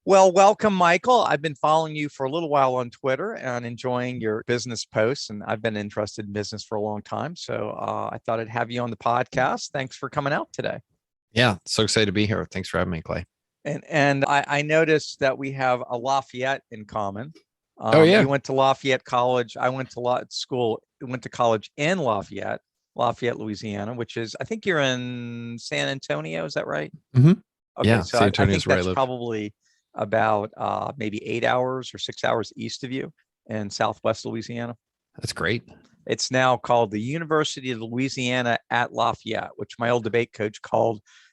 Well, welcome, Michael. I've been following you for a little while on Twitter and enjoying your business posts. And I've been interested in business for a long time. So I thought I'd have you on the podcast. Thanks for coming out today. Yeah, so excited to be here. Thanks for having me, Clay. And I noticed that we have a Lafayette in common. Oh You yeah. went to Lafayette College. I went to school, went to college in Lafayette, Louisiana, which is, I think you're in San Antonio. Is that right? hmm Okay, Yeah, so San I Antonio think is where I that's live. probably about maybe 8 hours or 6 hours east of you in Southwest Louisiana. That's great. It's now called the University of Louisiana at Lafayette, which my old debate coach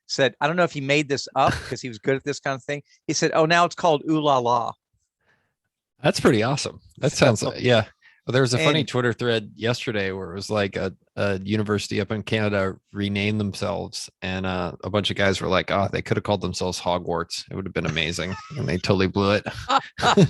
said, I don't know if he made this up because he was good at this kind of thing. He said, oh, now it's called Ooh La La. That's pretty awesome. That sounds, So, yeah. Well, there was a funny and Twitter thread yesterday where it was like a university up in Canada renamed themselves, and a bunch of guys were like, "Oh, they could have called themselves Hogwarts. It would have been amazing," and they totally blew it. I I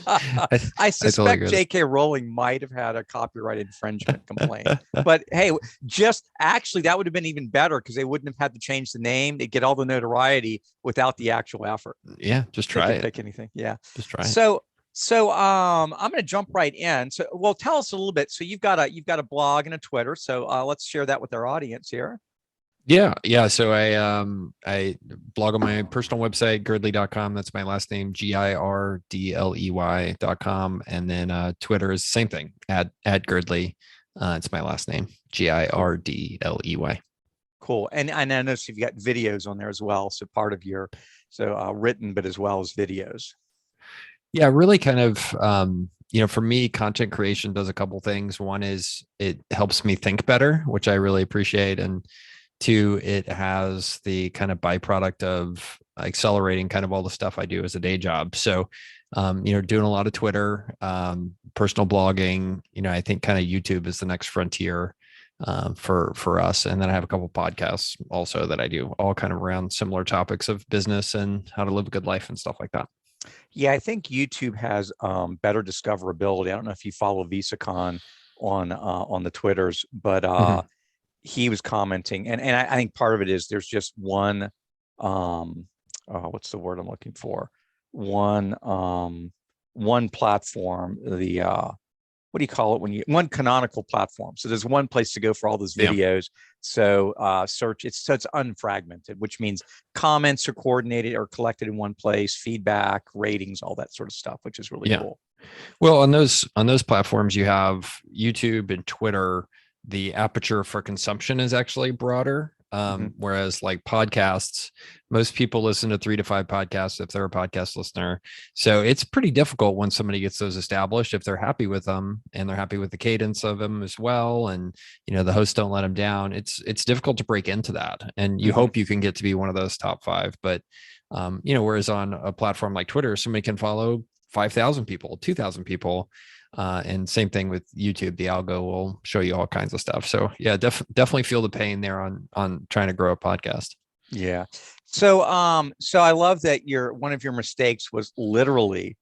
totally suspect agree with J.K. Rowling might have had a copyright infringement complaint. But hey, just actually, that would have been even better because they wouldn't have had to change the name. They'd get all the notoriety without the actual effort. Yeah, just They try could it. pick anything. Yeah. Just try it. So I'm going to jump right in. So well, tell us a little bit. So you've got a blog and a Twitter. So let's share that with our audience here. Yeah. So I blog on my personal website, Gridley.com. That's my last name, Girdley.com. And then Twitter is the same thing, at Gridley. It's my last name, Girdley. Cool. And I notice you've got videos on there as well. So part of your written, but as well as videos. Yeah, really kind of for me, content creation does a couple things. One is it helps me think better, which I really appreciate. And two, it has the kind of byproduct of accelerating kind of all the stuff I do as a day job. So, doing a lot of Twitter, personal blogging, I think kind of YouTube is the next frontier for us. And then I have a couple podcasts also that I do, all kind of around similar topics of business and how to live a good life and stuff like that. Yeah, I think YouTube has better discoverability. I don't know if you follow VisaCon on the Twitters, but Mhm. he was commenting, and I think part of it is there's just one what's the word I'm looking for? One one platform, the what do you call it when you one canonical platform. So there's one place to go for all those Yeah. videos. So search it's unfragmented, which means comments are coordinated or collected in one place, feedback, ratings, all that sort of stuff, which is really Yeah. cool. Well, on those platforms, you have YouTube and Twitter. The aperture for consumption is actually broader. Hmm. Whereas like podcasts, most people listen to 3 to 5 podcasts if they're a podcast listener. So it's pretty difficult when somebody gets those established if they're happy with them and they're happy with the cadence of them as well. And the hosts don't let them down. It's difficult to break into that. And you Hmm. hope you can get to be one of those top 5. But whereas on a platform like Twitter, somebody can follow 5,000 people, 2,000 people. And same thing with YouTube. The algo will show you all kinds of stuff. So yeah, definitely feel the pain there on trying to grow a podcast. Yeah. So I love that one of your mistakes was literally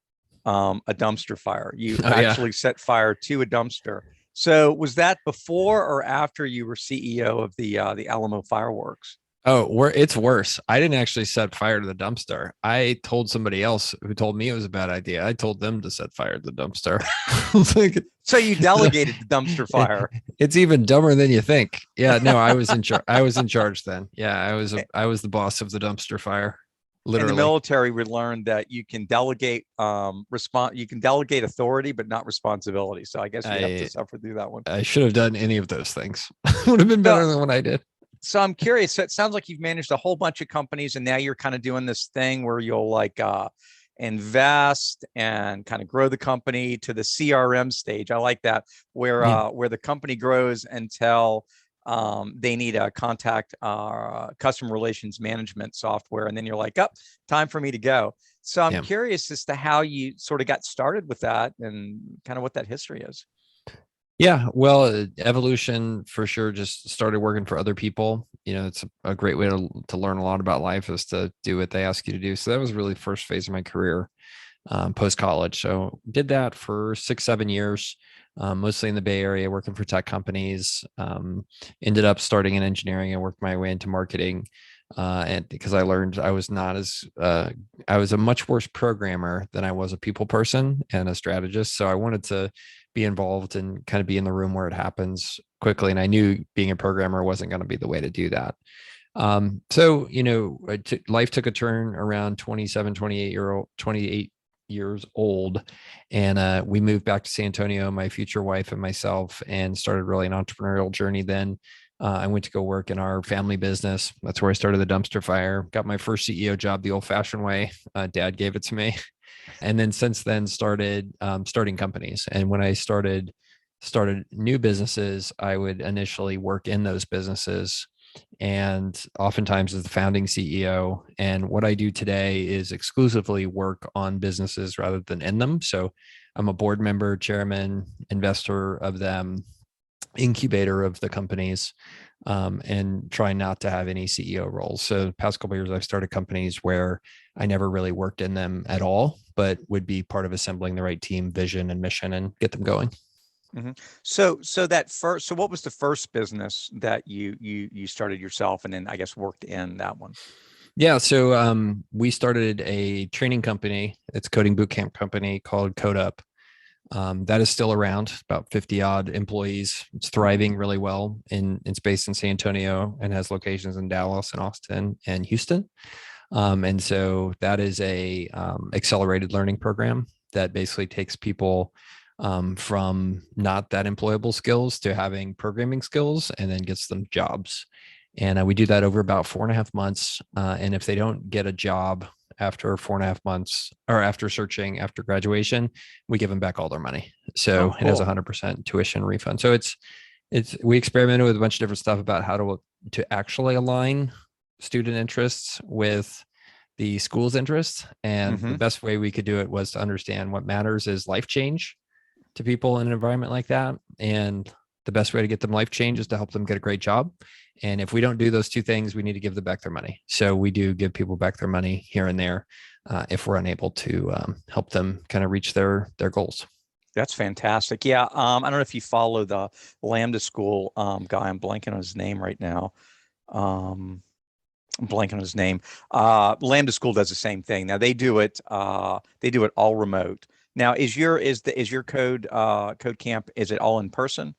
a dumpster fire. You Oh yeah. actually set fire to a dumpster. So was that before or after you were CEO of the Alamo Fireworks? Oh, it's worse. I didn't actually set fire to the dumpster. I told somebody else who told me it was a bad idea. I told them to set fire to the dumpster. It's like, So you delegated the dumpster fire. it's even dumber than you think. Yeah, no, I was in charge. I was in charge then. Yeah, I was the boss of the dumpster fire, In the literally. military, we learned that you can delegate authority, but not responsibility. So I guess you have to I suffer through that one. I should have done any of those things. Would have been So better than what I did. so I'm curious. So it sounds like you've managed a whole bunch of companies, and now you're kind of doing this thing where you'll like invest and kind of grow the company to the CRM stage. I like that, Yeah. where the company grows until they need a contact customer relations management software, and then you're like, up, time for me to go. So I'm Yeah. curious as to how you sort of got started with that and kind of what that history is. Yeah, well, evolution for sure. Just started working for other people. It's a great way to learn a lot about life is to do what they ask you to do. So that was really the first phase of my career, post college. So did that for 6, 7 years, mostly in the Bay Area, working for tech companies. Ended up starting in engineering and worked my way into marketing. And because I learned I was not as I was a much worse programmer than I was a people person and a strategist. So I wanted to be involved and kind of be in the room where it happens quickly. And I knew being a programmer wasn't going to be the way to do that. So, life took a turn around 27, 28 years old. And we moved back to San Antonio, my future wife and myself, and started really an entrepreneurial journey then. I went to go work in our family business. That's where I started the dumpster fire. Got my first CEO job the old-fashioned way. Dad gave it to me, and then since then started starting companies. And when I started new businesses, I would initially work in those businesses, and oftentimes as the founding CEO. And what I do today is exclusively work on businesses rather than in them. So I'm a board member, chairman, investor of them, incubator of the companies, and try not to have any CEO roles. So the past couple of years, I've started companies where I never really worked in them at all, but would be part of assembling the right team, vision, and mission, and get them going. So what was the first business that you started yourself, and then I guess worked in that one? Yeah, so we started a training company. It's a coding bootcamp company called Code Up. That is still around, about 50 odd employees. It's thriving really well. It's based in San Antonio and has locations in Dallas and Austin and Houston. And so that is a accelerated learning program that basically takes people from not that employable skills to having programming skills, and then gets them jobs. And we do that over about 4.5 months. And if they don't get a job after 4.5 months, or after searching after graduation, we give them back all their money. So Oh, it has cool. 100% tuition refund. So we experimented with a bunch of different stuff about how to actually align student interests with the school's interests. And the Mm-hmm. best way we could do it was to understand what matters is life change to people in an environment like that. And the best way to get them life change is to help them get a great job. And if we don't do those two things, we need to give them back their money. So we do give people back their money here and there if we're unable to help them kind of reach their goals. That's fantastic. Yeah. I don't know if you follow the Lambda School guy. I'm blanking on his name right now. I'm blanking on his name. Lambda School does the same thing. Now they do it all remote. Now is your code camp, is it all in person?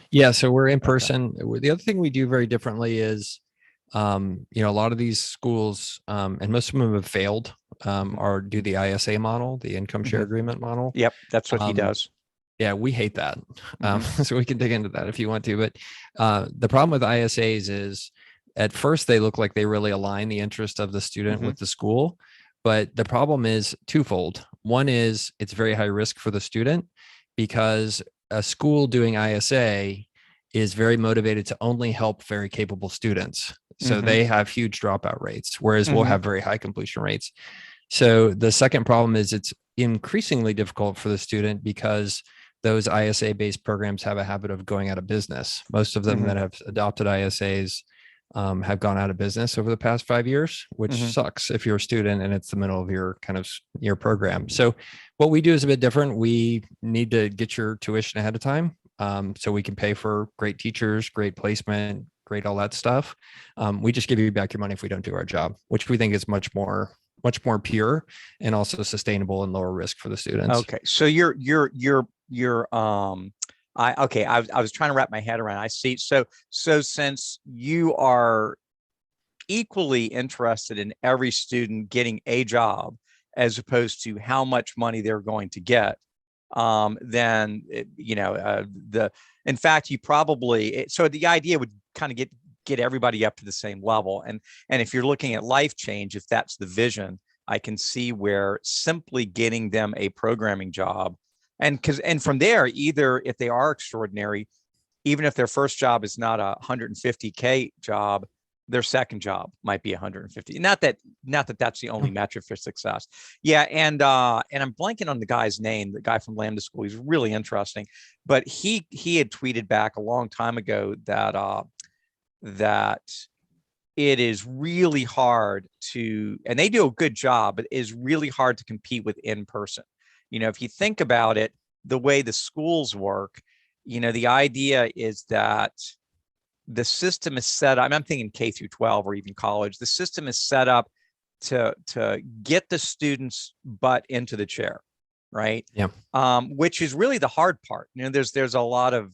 Yeah, so we're in Okay. person. The other thing we do very differently is, a lot of these schools, and most of them have failed, or do the ISA model, the income share Mm-hmm. agreement model. Yep, that's what he Um, does. yeah, we hate that. Mm-hmm. So we can dig into that if you want to. But the problem with ISAs is at first they look like they really align the interest of the student Mm-hmm. with the school. But the problem is twofold. One is it's very high risk for the student because a school doing ISA is very motivated to only help very capable students. So Mm-hmm. they have huge dropout rates, whereas we'll Mm-hmm. have very high completion rates. So the second problem is it's increasingly difficult for the student because those ISA based programs have a habit of going out of business. Most of them Mm-hmm. that have adopted ISAs have gone out of business over the past 5 years, which Mm-hmm. sucks if you're a student and it's the middle of your kind of your program. So what we do is a bit different. We need to get your tuition ahead of time, so we can pay for great teachers, great placement, great all that stuff. We just give you back your money if we don't do our job, which we think is much more pure and also sustainable and lower risk for the students. Okay. So you're I was trying to wrap my head around. I see. So since you are equally interested in every student getting a job as opposed to how much money they're going to get, then the in fact you probably, so the idea would kind of get everybody up to the same level. And if you're looking at life change, if that's the vision, I can see where simply getting them a programming job, and from there, either if they are extraordinary, even if their first job is not a 150K job, their second job might be 150. Not that that's the only metric for success. Yeah, and I'm blanking on the guy's name, the guy from Lambda School. He's really interesting, but he had tweeted back a long time ago that it is really hard to, and they do a good job, but it is really hard to compete with in person. If you think about it, the way the schools work, the idea is that the system is set up. I'm thinking K through 12 or even college. The system is set up to get the students' butt into the chair, right? Yeah. Which is really the hard part. There's a lot of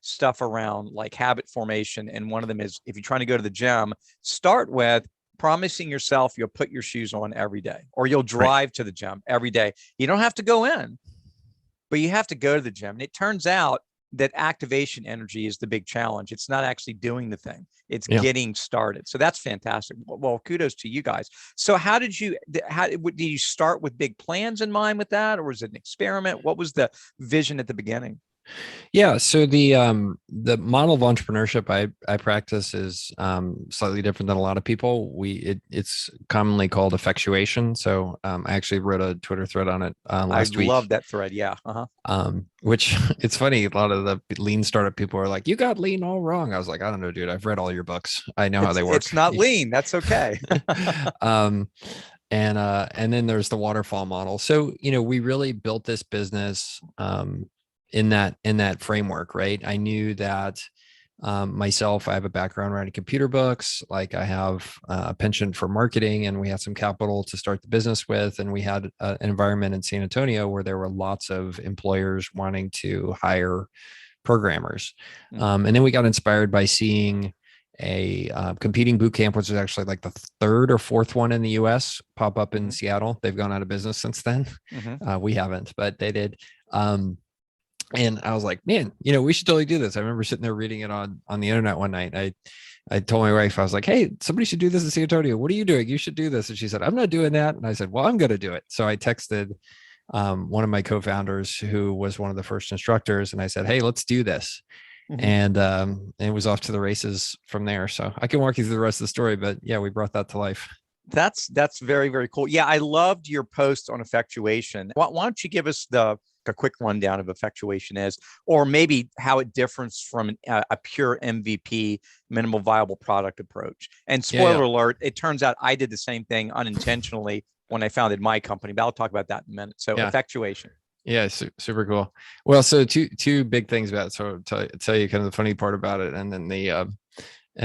stuff around like habit formation, and one of them is, if you're trying to go to the gym, start with promising yourself you'll put your shoes on every day, or you'll drive to the gym every day. You don't have to go in, but you have to go to the gym. And it turns out that activation energy is the big challenge. It's not actually doing the thing. It's getting started. So that's fantastic. Well, kudos to you guys. So how did you start with big plans in mind with that? Or was it an experiment? What was the vision at the beginning? Yeah. So the model of entrepreneurship I practice is slightly different than a lot of people. It's commonly called effectuation. So I actually wrote a Twitter thread on it last week. I love that thread. Yeah. Which it's funny. A lot of the lean startup people are like, "You got lean all wrong." I was like, "I don't know, dude. I've read all your books. I know how they work." It's not lean. That's okay. And then there's the waterfall model. So we really built this business in that framework, right? I knew that myself, I have a background writing computer books. Like I have a penchant for marketing, and we had some capital to start the business with. And we had an environment in San Antonio where there were lots of employers wanting to hire programmers. And then we got inspired by seeing a competing boot camp, which was actually like the third or fourth one in the US, pop up in Seattle. They've gone out of business since then. We haven't, but they did. And I was like, man, we should totally do this. I remember sitting there reading it on the internet one night. I told my wife, I was like, hey, somebody should do this in San Antonio. What are you doing? You should do this. And she said, I'm not doing that. And I said, well, I'm going to do it. So I texted one of my co-founders who was one of the first instructors. And I said, hey, let's do this. And it was off to the races from there. So I can walk you through the rest of the story, but yeah, we brought that to life. That's very, very cool. Yeah. I loved your post on effectuation. Why don't you give us a quick rundown of effectuation is, or maybe how it differs from a pure MVP, minimal viable product approach. And spoiler alert, it turns out I did the same thing unintentionally when I founded my company, but I'll talk about that in a minute. So effectuation. Yeah, super cool. Well, so two big things about it. So tell you kind of the funny part about it, and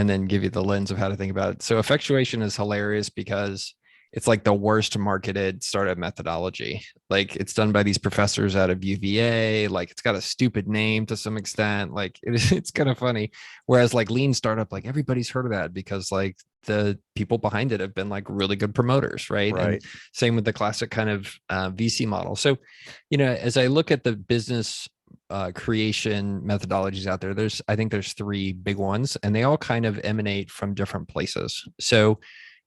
then give you the lens of how to think about it. So effectuation is hilarious because it's like the worst marketed startup methodology. Like it's done by these professors out of UVA. Like it's got a stupid name to some extent. Like it's kind of funny. Whereas like lean startup, like everybody's heard of that because like the people behind it have been like really good promoters, right? And same with the classic kind of VC model. So, as I look at the business creation methodologies out there, I think there's three big ones, and they all kind of emanate from different places. So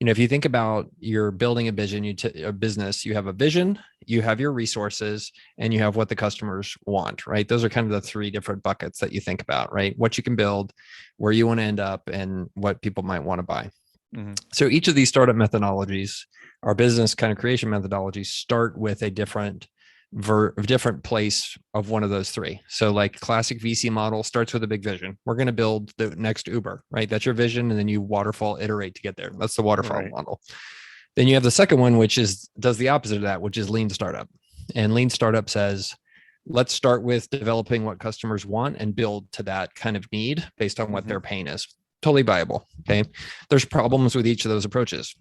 if you think about you're building a vision, a business, you have a vision, you have your resources, and you have what the customers want, right? Those are kind of the three different buckets that you think about, right? What you can build, where you want to end up, and what people might want to buy. So each of these startup methodologies, our business kind of creation methodologies, start with a different place of one of those three. So like classic VC model starts with a big vision. We're going to build the next Uber, right? That's your vision. And then you waterfall iterate to get there. That's the waterfall model. Then you have the second one, which does the opposite of that, which is lean startup. And lean startup says, let's start with developing what customers want and build to that kind of need based on what their pain is. Totally viable. Okay. There's problems with each of those approaches.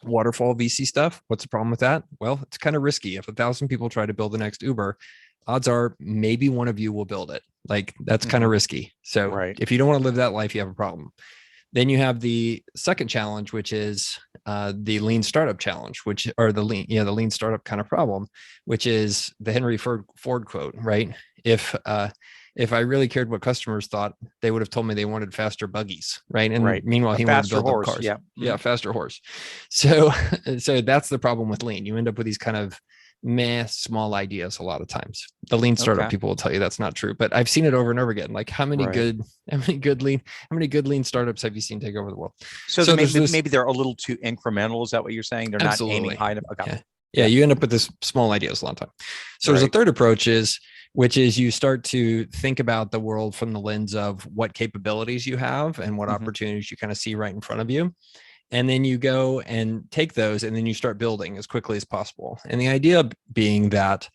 Waterfall VC stuff. What's the problem with that? Well, it's kind of risky. If 1,000 people try to build the next Uber, odds are maybe one of you will build it. Like that's kind of risky. So if you don't want to live that life, you have a problem. Then you have the second challenge, which is the lean startup challenge, the lean startup kind of problem, which is the Henry Ford quote, right? If I really cared what customers thought, they would have told me they wanted faster buggies, right? And meanwhile, he wanted to build them cars. Yeah, faster horse. So that's the problem with lean. You end up with these kind of small ideas a lot of times. The lean startup people will tell you that's not true, but I've seen it over and over again. Like how many good lean startups have you seen take over the world? So maybe they're a little too incremental. Is that what you're saying? They're not aiming high enough. Okay. Yeah, you end up with this small ideas a long time. So there's a third approach which is you start to think about the world from the lens of what capabilities you have and what opportunities you kind of see right in front of you. And then you go and take those and then you start building as quickly as possible. And the idea being that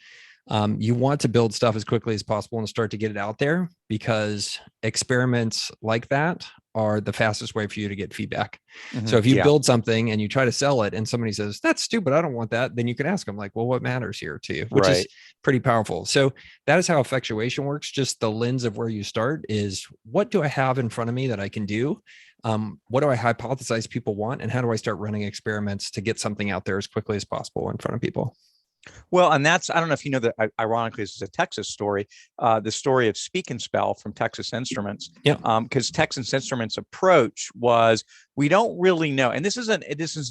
You want to build stuff as quickly as possible and start to get it out there, because experiments like that are the fastest way for you to get feedback. So if you Yeah. build something and you try to sell it and somebody says, that's stupid, I don't want that, then you can ask them like, well, what matters here to you, which is Right. pretty powerful. So that is how effectuation works. Just the lens of where you start is, what do I have in front of me that I can do? What do I hypothesize people want? And how do I start running experiments to get something out there as quickly as possible in front of people? Well, and that's, I don't know if you know that, ironically, this is a Texas story, the story of Speak and Spell from Texas Instruments. Yeah. Because Texas Instruments' approach was, we don't really know. And this is an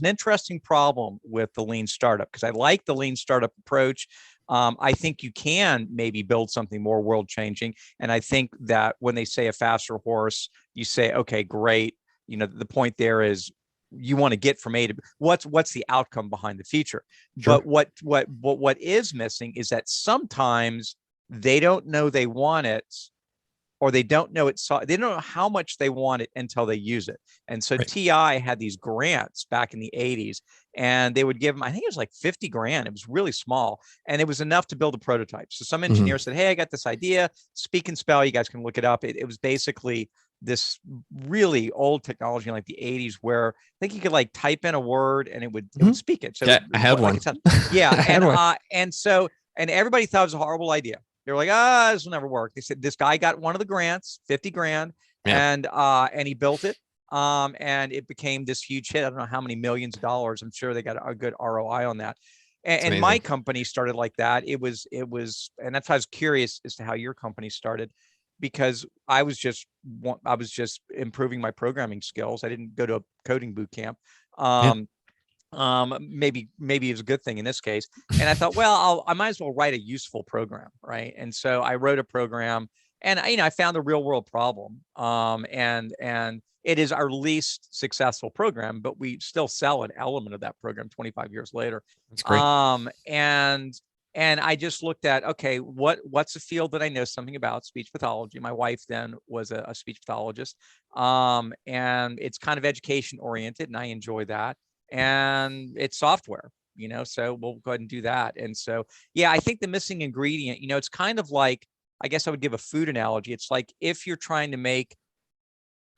interesting problem with the lean startup, because I like the lean startup approach. I think you can maybe build something more world changing. And I think that when they say a faster horse, you say, okay, great. The point there is, you want to get from A to B. What's the outcome behind the feature? Sure. But what is missing is that sometimes they don't know they want it, or they don't know they don't know how much they want it until they use it. And so Right. TI had these grants back in the 80s, and they would give them, I think it was like 50 grand. It was really small, and it was enough to build a prototype. So some engineer said, hey, I got this idea, Speak and Spell, you guys can look it up. It was basically this really old technology in like the 80s, where I think you could like type in a word and it would speak it. So yeah, I had one. Yeah. And everybody thought it was a horrible idea. They were like, this will never work. They said, this guy got one of the grants, 50 grand, Yeah. and he built it. And it became this huge hit. I don't know how many millions of dollars. I'm sure they got a good ROI on that. And my company started like that. It was, and that's why I was curious as to how your company started, because I was just improving my programming skills. I didn't go to a coding boot camp. Maybe it was a good thing in this case. And I thought, well, I might as well write a useful program, right? And so I wrote a program, and I found a real world problem. And it is our least successful program, but we still sell an element of that program 25 years later. That's great. And I just looked at, okay, what's a field that I know something about? Speech pathology. My wife then was a speech pathologist. And it's kind of education oriented, and I enjoy that. And it's software, so we'll go ahead and do that. And so, yeah, I think the missing ingredient, it's kind of like, I guess I would give a food analogy. It's like, if you're trying to make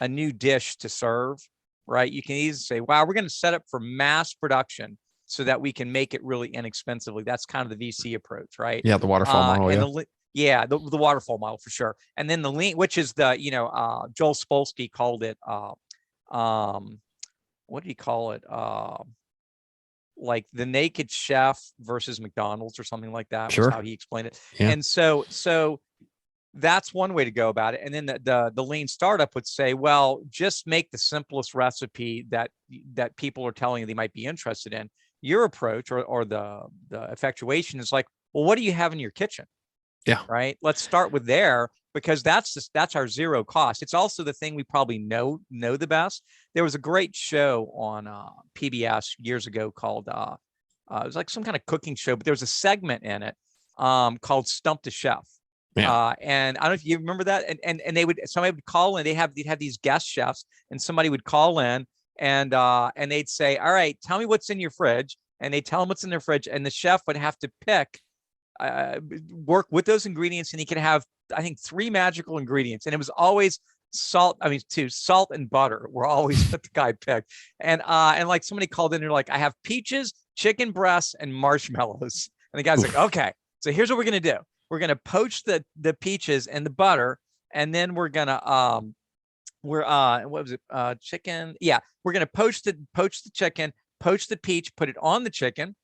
a new dish to serve, right? You can easily say, wow, we're going to set up for mass production so that we can make it really inexpensively. That's kind of the VC approach, right? Yeah, the waterfall model. And the waterfall model for sure. And then the lean, which is the, Joel Spolsky called it, what did he call it? Like the Naked Chef versus McDonald's or something like that. Sure. Was how he explained it. Yeah. And so that's one way to go about it. And then the lean startup would say, well, just make the simplest recipe that people are telling you they might be interested in. Your approach or the effectuation is like, well, what do you have in your kitchen? Yeah. Right. Let's start with there, because that's our zero cost. It's also the thing we probably know the best. There was a great show on PBS years ago called it was like some kind of cooking show, but there was a segment in it called Stump the Chef. Yeah. And I don't know if you remember that. And somebody would call in. They'd have these guest chefs, and somebody would call in, and they'd say, all right, tell me what's in your fridge. And they tell them what's in their fridge, and the chef would have to pick, work with those ingredients, and he could have, I think, 3 magical ingredients, and it was always salt. I mean, 2, salt and butter were always what the guy picked. And like somebody called in, and they're like, I have peaches, chicken breasts, and marshmallows. And the guy's like, okay, so here's what we're gonna do. We're gonna poach the peaches and the butter, and then we're gonna what was it? Chicken. Yeah, we're gonna poach the chicken, poach the peach, put it on the chicken.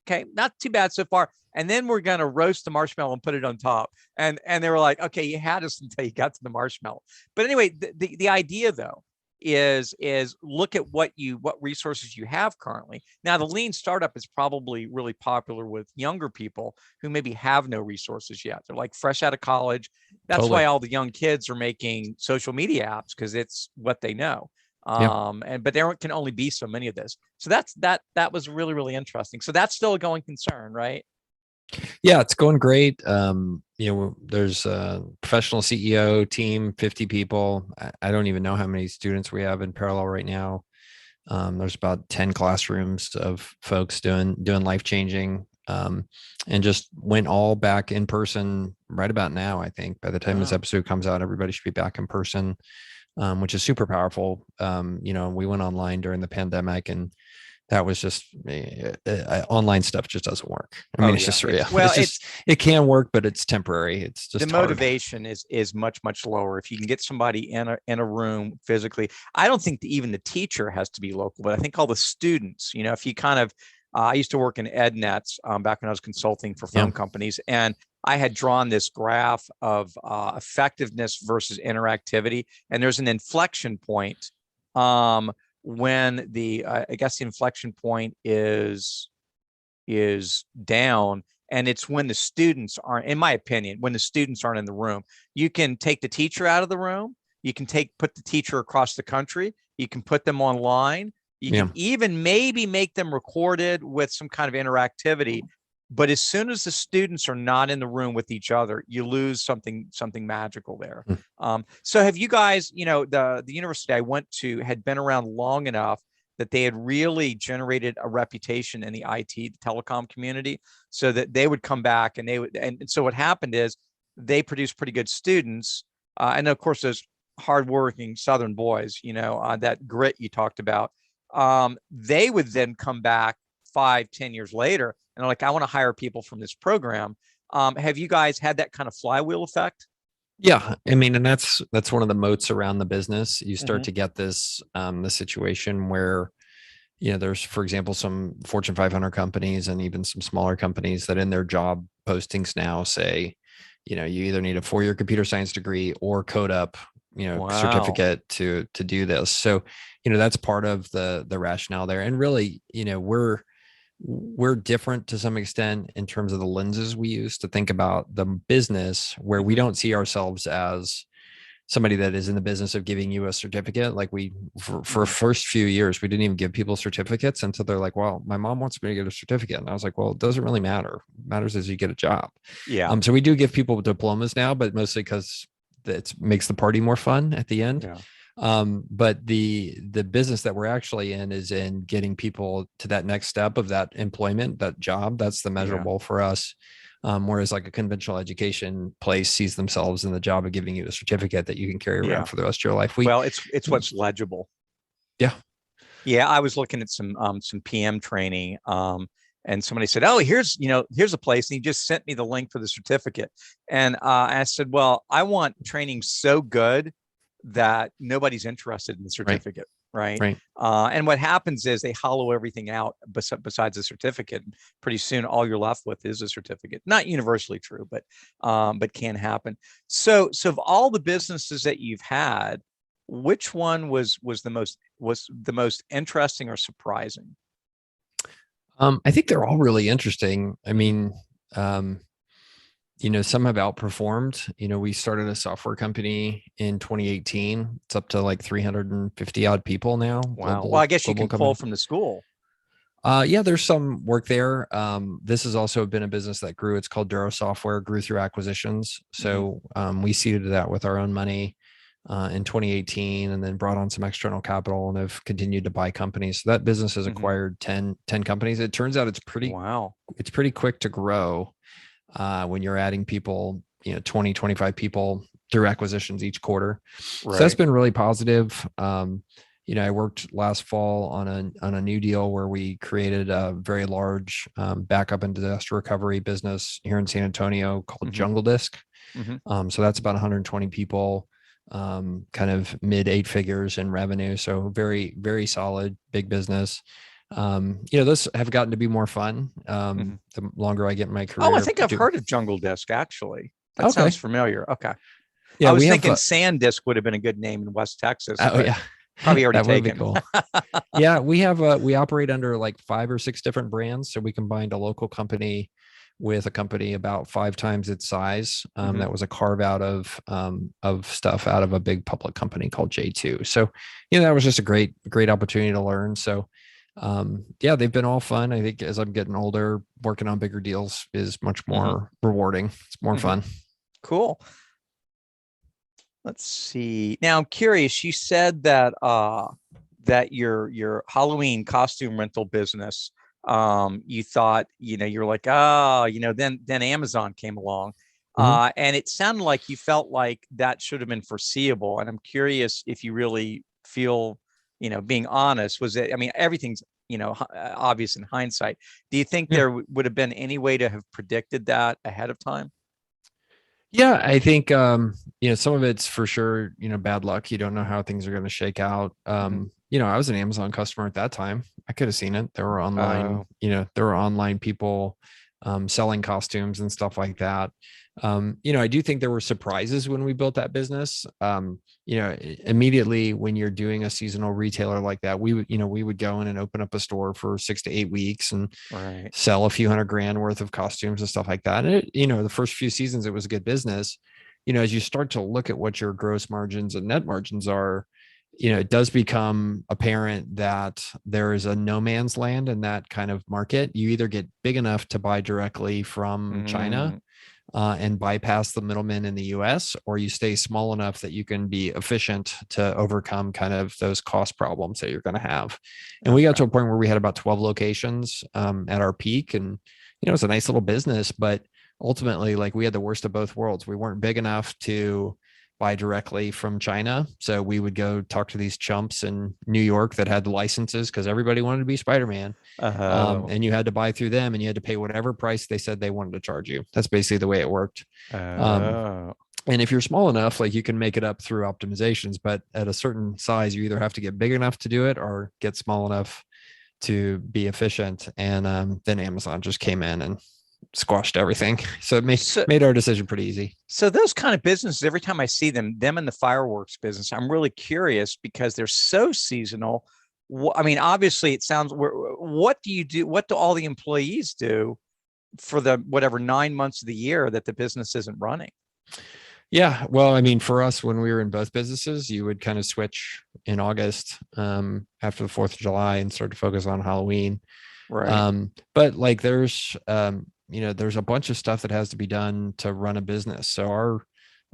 Okay, not too bad so far. And then we're gonna roast the marshmallow and put it on top. And they were like, okay, you had us until you got to the marshmallow. But anyway, the idea though is look at what resources you have currently. Now, the lean startup is probably really popular with younger people who maybe have no resources yet. They're like fresh out of college. That's Totally. why all the young kids are making social media apps, because it's what they know. But there can only be so many of this. So that was really, really interesting. So that's still a going concern, right? Yeah, it's going great. There's a professional CEO team, 50 people. I don't even know how many students we have in parallel right now. There's about 10 classrooms of folks doing life-changing and just went all back in person right about now. I think by the time this episode comes out, everybody should be back in person, which is super powerful. We went online during the pandemic, and that was just online stuff just doesn't work. I mean, it's just real. It can work, but it's temporary. It's just the motivation is much lower if you can get somebody in a room physically. I don't think even the teacher has to be local, but I think all the students, if you kind of, I used to work in EdNets back when I was consulting for phone companies, and I had drawn this graph of effectiveness versus interactivity, and there's an inflection point when I guess the inflection point is down, and it's when the students aren't, in my opinion, when the students aren't in the room. You can take the teacher out of the room. You can put the teacher across the country. You can put them online. You can even maybe make them recorded with some kind of interactivity. But as soon as the students are not in the room with each other, you lose something magical there. So have you guys, the university I went to had been around long enough that they had really generated a reputation in the IT, the telecom community, so that they would come back and so what happened is they produced pretty good students. And of course, those hardworking Southern boys, that grit you talked about, they would then come back 5-10 years later and they're like, I want to hire people from this program. Have you guys had that kind of flywheel effect? Yeah, I mean, and that's one of the moats around the business. You start to get this the situation where, there's, for example, some Fortune 500 companies and even some smaller companies that in their job postings now say, you either need a 4-year computer science degree or code up, certificate to do this. So, that's part of the rationale there. And really, we're different to some extent in terms of the lenses we use to think about the business, where we don't see ourselves as somebody that is in the business of giving you a certificate. Like for first few years, we didn't even give people certificates until they're like, well, my mom wants me to get a certificate. And I was like, well, it doesn't really matter. What matters is you get a job. Yeah. So we do give people diplomas now, but mostly because it makes the party more fun at the end. Yeah. But the business that we're actually in is in getting people to that next step of that employment, that job. That's the measurable for us. Whereas like a conventional education place sees themselves in the job of giving you a certificate that you can carry around for the rest of your life. It's what's legible. Yeah. Yeah. I was looking at some PM training, and somebody said, oh, here's a place. And he just sent me the link for the certificate. And I said, well, I want training so good that nobody's interested in the certificate. Right. And what happens is they hollow everything out besides the certificate. Pretty soon, all you're left with is a certificate. Not universally true, but can happen. So of all the businesses that you've had, which one was the most interesting or surprising? I think they're all really interesting. I mean, some have outperformed. We started a software company in 2018. It's up to like 350 odd people now. Wow. Well, I guess you can pull from the school. Yeah, there's some work there. This has also been a business that grew. It's called Duro Software, grew through acquisitions. So we seeded that with our own money in 2018, and then brought on some external capital and have continued to buy companies. So that business has acquired 10 companies. It turns out it's pretty quick to grow when you're adding people, 20, 25 people through acquisitions each quarter. Right. So that's been really positive. I worked last fall on a new deal where we created a very large backup and disaster recovery business here in San Antonio called Jungle Disk. So that's about 120 people, kind of mid 8 figures in revenue. So very, very solid, big business. Those have gotten to be more fun the longer I get in my career. Oh, I think I've heard of Jungle Disk, actually. That sounds familiar. Okay. Yeah, I was thinking Sandisk would have been a good name in West Texas. Oh, yeah. Probably already taken. Cool. Yeah, we operate under like 5 or 6 different brands. So we combined a local company with a company about 5 times its size. That was a carve out of stuff out of a big public company called J2. So, that was just a great opportunity to learn. So, they've been all fun. I think as I'm getting older, working on bigger deals is much more rewarding. It's more fun. Cool. Let's see. Now I'm curious. You said that that your Halloween costume rental business you thought, you're like, oh, then Amazon came along. Mhm. And it sounded like you felt like that should have been foreseeable. And I'm curious if you really feel, being honest, was it, I mean, everything's, obvious in hindsight. Do you think Yeah. there would have been any way to have predicted that ahead of time? Yeah, I think some of it's for sure, bad luck. You don't know how things are going to shake out. Mhm. I was an Amazon customer at that time. I could have seen it. There were online, Oh, there were online people selling costumes and stuff like that. I do think there were surprises when we built that business. Immediately when you're doing a seasonal retailer like that, we would go in and open up a store for 6 to 8 weeks and right. sell a few $100,000 worth of costumes and stuff like that. And the first few seasons, it was a good business. As you start to look at what your gross margins and net margins are, it does become apparent that there is a no man's land in that kind of market. You either get big enough to buy directly from China Mm, and bypass the middlemen in the US, or you stay small enough that you can be efficient to overcome kind of those cost problems that you're going to have. And we got okay. to a point where we had about 12 locations at our peak. And, it's a nice little business, but ultimately, like we had the worst of both worlds. We weren't big enough to buy directly from China. So we would go talk to these chumps in New York that had the licenses because everybody wanted to be Spider-Man. Oh, And you had to buy through them and you had to pay whatever price they said they wanted to charge you. That's basically the way it worked. Um, oh, and if you're small enough, like you can make it up through optimizations, but at a certain size, you either have to get big enough to do it or get small enough to be efficient. And then Amazon just came in and squashed everything. So it made, so made our decision pretty easy. so those kind of businesses, every time I see them in the fireworks business, I'm really curious because they're so seasonal. I mean, obviously, it sounds. What do you do? What do all the employees do for the whatever 9 months of the year that the business isn't running? Yeah. Well, I mean, for us, when we were in both businesses, you would kind of switch in August after the 4th of July and start to focus on Halloween. Right. But like there's a bunch of stuff that has to be done to run a business. So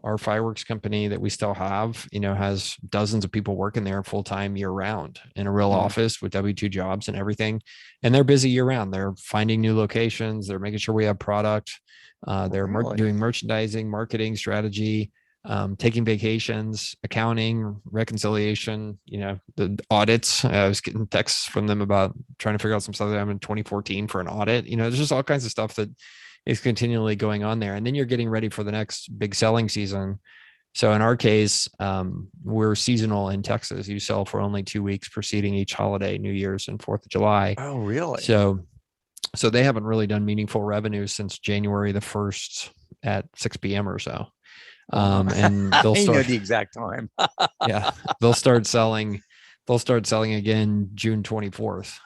our fireworks company that we still have, has dozens of people working there full time year round in a real Mhm. office with W-2 jobs and everything. And they're busy year round. They're finding new locations. They're making sure we have product. Really? Doing merchandising, marketing strategy, taking vacations, accounting, reconciliation, the audits. I was getting texts from them about trying to figure out some stuff that I'm in 2014 for an audit. There's just all kinds of stuff that is continually going on there. And then you're getting ready for the next big selling season. So in our case, we're seasonal in Texas. You sell for only 2 weeks preceding each holiday, New Year's and 4th of July. Oh, really? So they haven't really done meaningful revenue since January the 1st at 6 p.m. or so. Wow. And they'll You know start, the exact time. yeah, they'll start selling, they'll start selling again June 24th.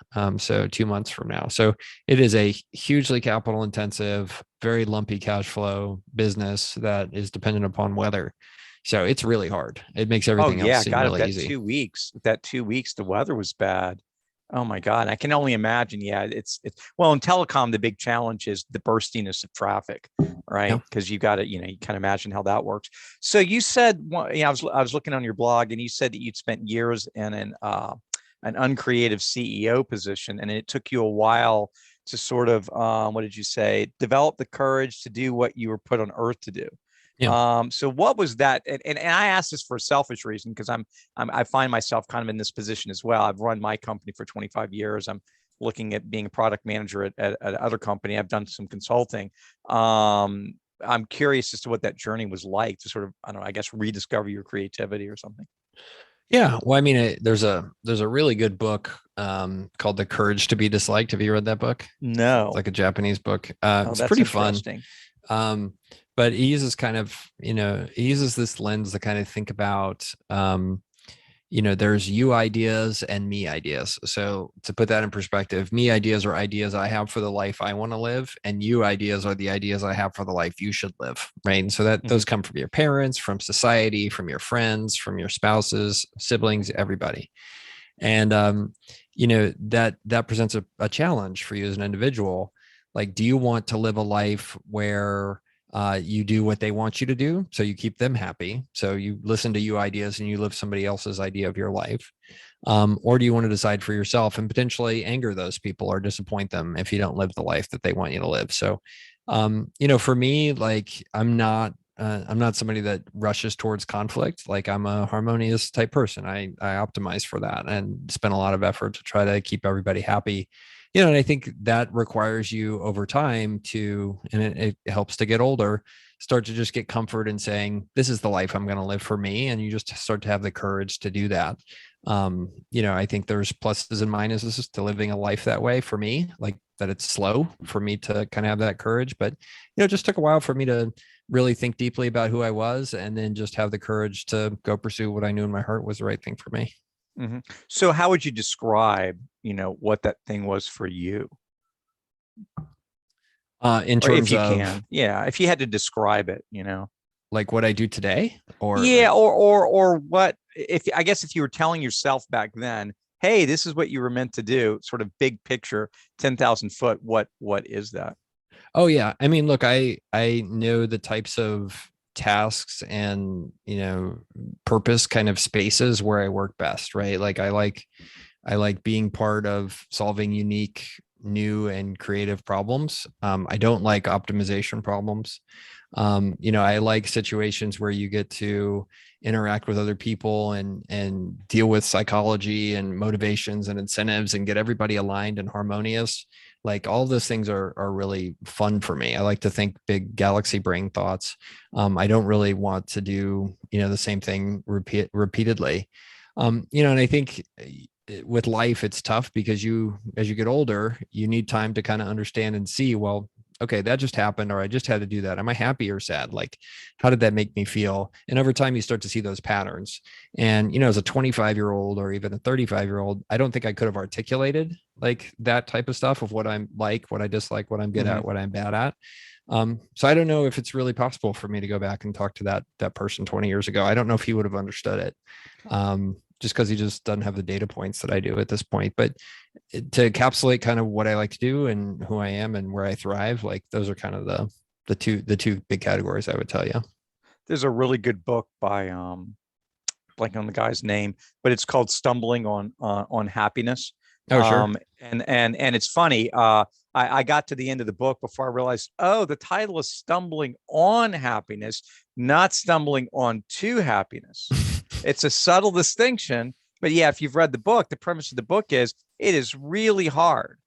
So 2 months from now. So it is a hugely capital intensive, very lumpy cash flow business that is dependent upon weather. So it's really hard. It makes Oh everything else yeah, seem God, if really easy. that 2 weeks, the weather was bad. Oh my God. I can only imagine. Yeah, it's well, in telecom, the big challenge is the burstiness of traffic, Yeah. right? Because you got to, you kind of imagine how that works. So you said, I was looking on your blog, and you said that you'd spent years in an uncreative CEO position, and it took you a while to sort of, what did you say, develop the courage to do what you were put on earth to do. Yeah. So what was that? And I asked this for a selfish reason because I find myself kind of in this position as well. I've run my company for 25 years. I'm looking at being a product manager at other company. I've done some consulting. I'm curious as to what that journey was like to sort of, I don't know, I guess rediscover your creativity or something. Yeah. Well, I mean, there's a really good book called The Courage to Be Disliked. Have you read that book? It's No. like a Japanese book. Oh, It's that's pretty fun. interesting. Um, but he uses kind of, he uses this lens to kind of think about, there's you ideas and me ideas. So to put that in perspective, me ideas are ideas I have for the life I want to live, and you ideas are the ideas I have for the life you should live. Right. And so that Hmm. those come from your parents, from society, from your friends, from your spouses, siblings, everybody. And that presents a challenge for you as an individual. Like, do you want to live a life where You do what they want you to do, so you keep them happy. So you listen to you ideas and you live somebody else's idea of your life. Or do you want to decide for yourself and potentially anger those people or disappoint them if you don't live the life that they want you to live? So, for me, like I'm not somebody that rushes towards conflict. Like I'm a harmonious type person. I optimize for that and spend a lot of effort to try to keep everybody happy. And I think that requires you over time and it helps to get older, start to just get comfort in saying, this is the life I'm going to live for me. And you just start to have the courage to do that. I think there's pluses and minuses to living a life that way for me, like that it's slow for me to kind of have that courage, but, it just took a while for me to really think deeply about who I was and then just have the courage to go pursue what I knew in my heart was the right thing for me. Mm-hmm. So how would you describe, what that thing was for you? In Or if terms you of can, yeah, if you had to describe it, like what I do today, or yeah, or what, I guess if you were telling yourself back then, hey, this is what you were meant to do, sort of big picture, 10,000 foot, what is that? oh yeah, I mean, look, I know the types of tasks and purpose kind of spaces where I work best, right? Like I like being part of solving unique, new, and creative problems. I don't like optimization problems. I like situations where you get to interact with other people and deal with psychology and motivations and incentives and get everybody aligned and harmonious. Like all those things are really fun for me. I like to think big galaxy brain thoughts. I don't really want to do the same thing repeatedly. And I think with life it's tough because as you get older you need time to kind of understand and see, well, okay, that just happened, or I just had to do that. Am I happy or sad? Like, how did that make me feel? And over time, you start to see those patterns. And, as a 25-year-old or even a 35-year-old, I don't think I could have articulated like that type of stuff of what I'm like, what I dislike, what I'm good Mm-hmm. at, what I'm bad at. So I don't know if it's really possible for me to go back and talk to that person 20 years ago. I don't know if he would have understood it. Just because he just doesn't have the data points that I do at this point. But to encapsulate kind of what I like to do and who I am and where I thrive, like those are kind of the two big categories I would tell you. There's a really good book by blank on the guy's name, but it's called Stumbling on Happiness. Oh, sure. And it's funny. I got to the end of the book before I realized, oh, the title is Stumbling on Happiness, not Stumbling on to Happiness. It's a subtle distinction, but yeah, if you've read the book, the premise of the book is it is really hard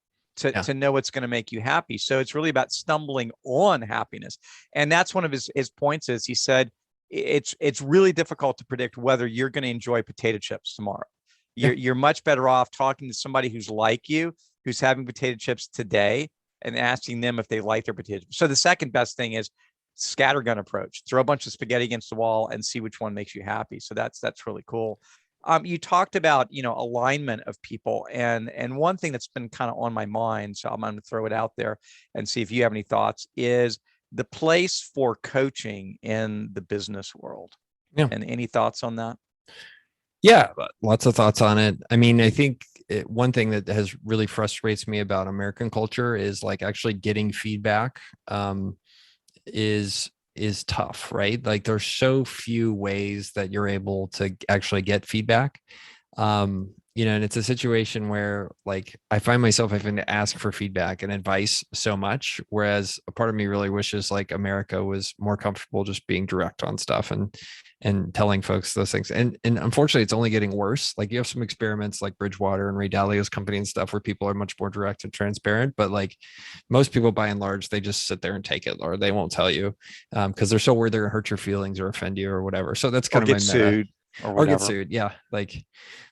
Yeah. to know what's going to make you happy. So it's really about stumbling on happiness. And that's one of his points is he said, it's really difficult to predict whether you're going to enjoy potato chips tomorrow. Yeah. You're much better off talking to somebody who's like you, who's having potato chips today and asking them if they like their potato chips. So the second best thing is scattergun approach. Throw a bunch of spaghetti against the wall and see which one makes you happy. So that's really cool. You talked about alignment of people, and one thing that's been kind of on my mind, so I'm going to throw it out there and see if you have any thoughts, is the place for coaching in the business world. Yeah. And any thoughts on that? Yeah, lots of thoughts on it. I mean, I think one thing that has really frustrates me about American culture is like actually getting feedback. Is tough, right? Like there's so few ways that you're able to actually get feedback. And it's a situation where like I find myself having to ask for feedback and advice so much, whereas a part of me really wishes like America was more comfortable just being direct on stuff and telling folks those things. And unfortunately, it's only getting worse. Like you have some experiments like Bridgewater and Ray Dalio's company and stuff where people are much more direct and transparent. But like most people, by and large, they just sit there and take it, or they won't tell you because they're so worried they're gonna hurt your feelings or offend you or whatever. So that's kind Or of my get meta. sued or Or get whatever. sued. Yeah, like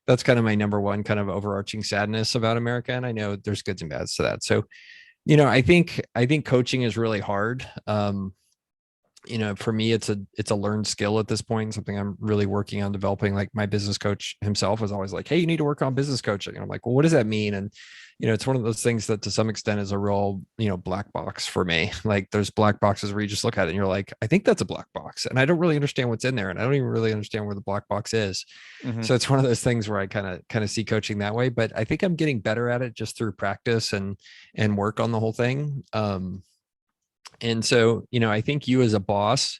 that's kind of my number one kind of overarching sadness about America. And I know there's goods and bads to that. So, I think coaching is really hard. For me, it's a learned skill at this point, something I'm really working on developing. Like my business coach himself was always like, hey, you need to work on business coaching. And I'm like, well, what does that mean? And, it's one of those things that to some extent is a real, black box for me. Like there's black boxes where you just look at it and you're like, I think that's a black box. And I don't really understand what's in there. And I don't even really understand where the black box is. Mm-hmm. So it's one of those things where I kind of see coaching that way, but I think I'm getting better at it just through practice and work on the whole thing. And so, I think you as a boss,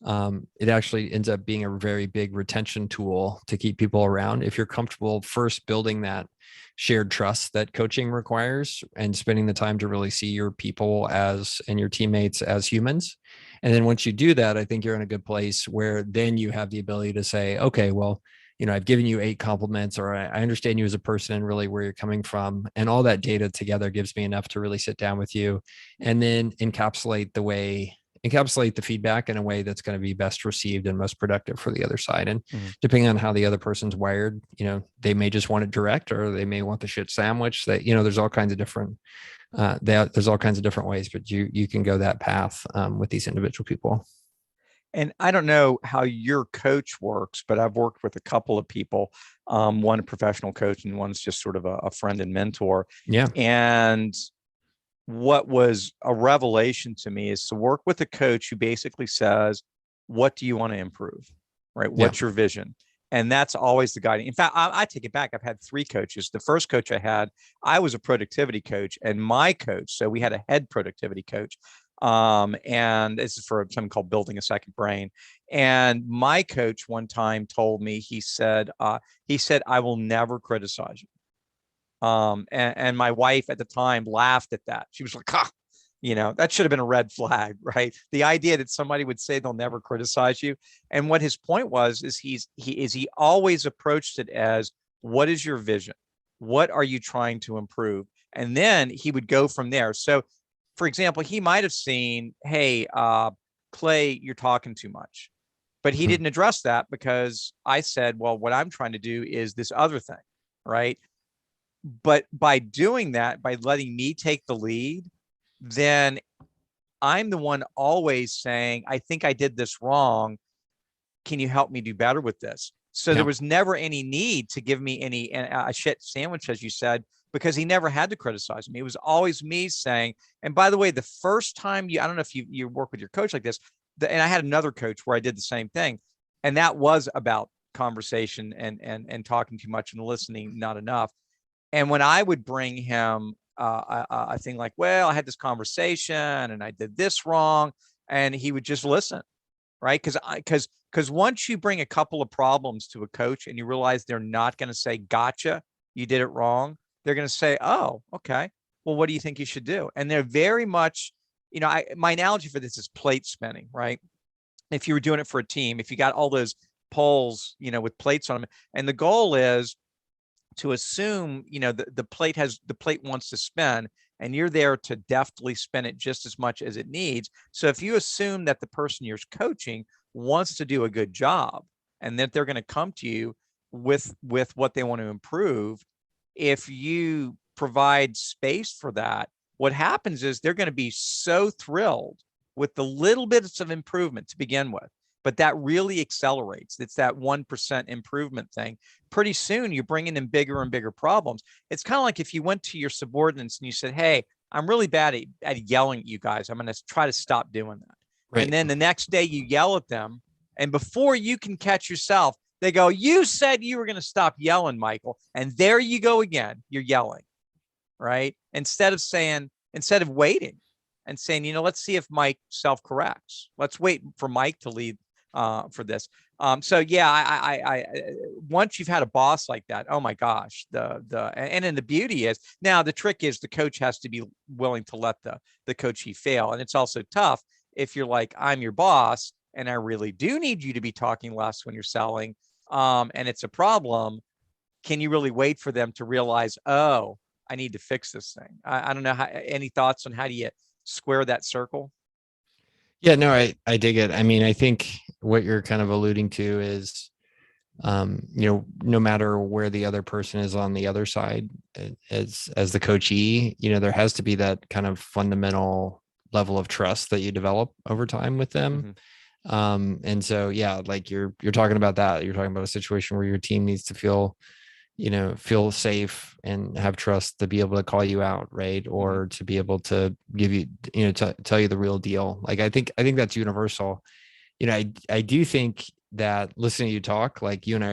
it actually ends up being a very big retention tool to keep people around. If you're comfortable first building that shared trust that coaching requires and spending the time to really see your people and your teammates as humans. And then once you do that, I think you're in a good place where then you have the ability to say, okay, well, I've given you 8 compliments, or I understand you as a person and really where you're coming from. And all that data together gives me enough to really sit down with you and then encapsulate the feedback in a way that's going to be best received and most productive for the other side. And depending on how the other person's wired, they may just want it direct, or they may want the shit sandwich. That there's all kinds of different there's all kinds of different ways, but you can go that path with these individual people. And I don't know how your coach works, but I've worked with a couple of people, one a professional coach and one's just sort of a friend and mentor. Yeah. And what was a revelation to me is to work with a coach who basically says, what do you want to improve? Right? What's your vision? And that's always the guiding. In fact, I take it back. I've had 3 coaches. The first coach I had, I was a productivity coach, and my coach, so we had a head productivity coach. And this is for something called building a second brain. And my coach one time told me, he said, I will never criticize you. And my wife at the time laughed at that. She was like, that should have been a red flag, right? The idea that somebody would say they'll never criticize you. And what his point was, is he always approached it as, what is your vision? What are you trying to improve? And then he would go from there. So for example, he might've seen, hey, Clay, you're talking too much, but he didn't address that because I said, well, what I'm trying to do is this other thing, right? But by doing that, by letting me take the lead, then I'm the one always saying, I think I did this wrong. Can you help me do better with this? So there was never any need to give me a shit sandwich, as you said, because he never had to criticize me. It was always me saying, and by the way, the first time I don't know if you work with your coach like this, and I had another coach where I did the same thing. And that was about conversation and talking too much and listening not enough. And when I would bring him a thing like, well, I had this conversation and I did this wrong, and he would just listen, right? Because once you bring a couple of problems to a coach and you realize they're not going to say, gotcha, you did it wrong. They're going to say, oh, okay, well, what do you think you should do? And they're very much, my analogy for this is plate spinning, right? If you were doing it for a team, if you got all those poles, with plates on them, and the goal is to assume, the plate wants to spin, and you're there to deftly spin it just as much as it needs. So if you assume that the person you're coaching wants to do a good job and that they're going to come to you with what they want to improve, if you provide space for that, what happens is they're going to be so thrilled with the little bits of improvement to begin with, but that really accelerates. It's that 1% improvement thing. Pretty soon you're bringing in bigger and bigger problems. It's kind of like if you went to your subordinates and you said, hey, I'm really bad at yelling at you guys. I'm going to try to stop doing that. Right. And then the next day you yell at them, and before you can catch yourself, they go, you said you were going to stop yelling, Michael. And there you go again. You're yelling, right? Instead of waiting and saying, let's see if Mike self-corrects. Let's wait for Mike to lead for this. So yeah, I once you've had a boss like that, oh my gosh, and then the beauty is, now the trick is the coach has to be willing to let the coachee fail. And it's also tough if you're like, I'm your boss and I really do need you to be talking less when you're selling. And it's a problem. Can you really wait for them to realize, oh, I need to fix this thing? I don't know. Any thoughts on how do you square that circle? Yeah, no, I dig it. I mean, I think what you're kind of alluding to is, no matter where the other person is on the other side, as the coachee, there has to be that kind of fundamental level of trust that you develop over time with them. And so, yeah, like you're talking about that. You're talking about a situation where your team needs to feel safe and have trust to be able to call you out, right? Or to be able to give you, to tell you the real deal. Like, I think that's universal. I do think that listening to you talk, like you and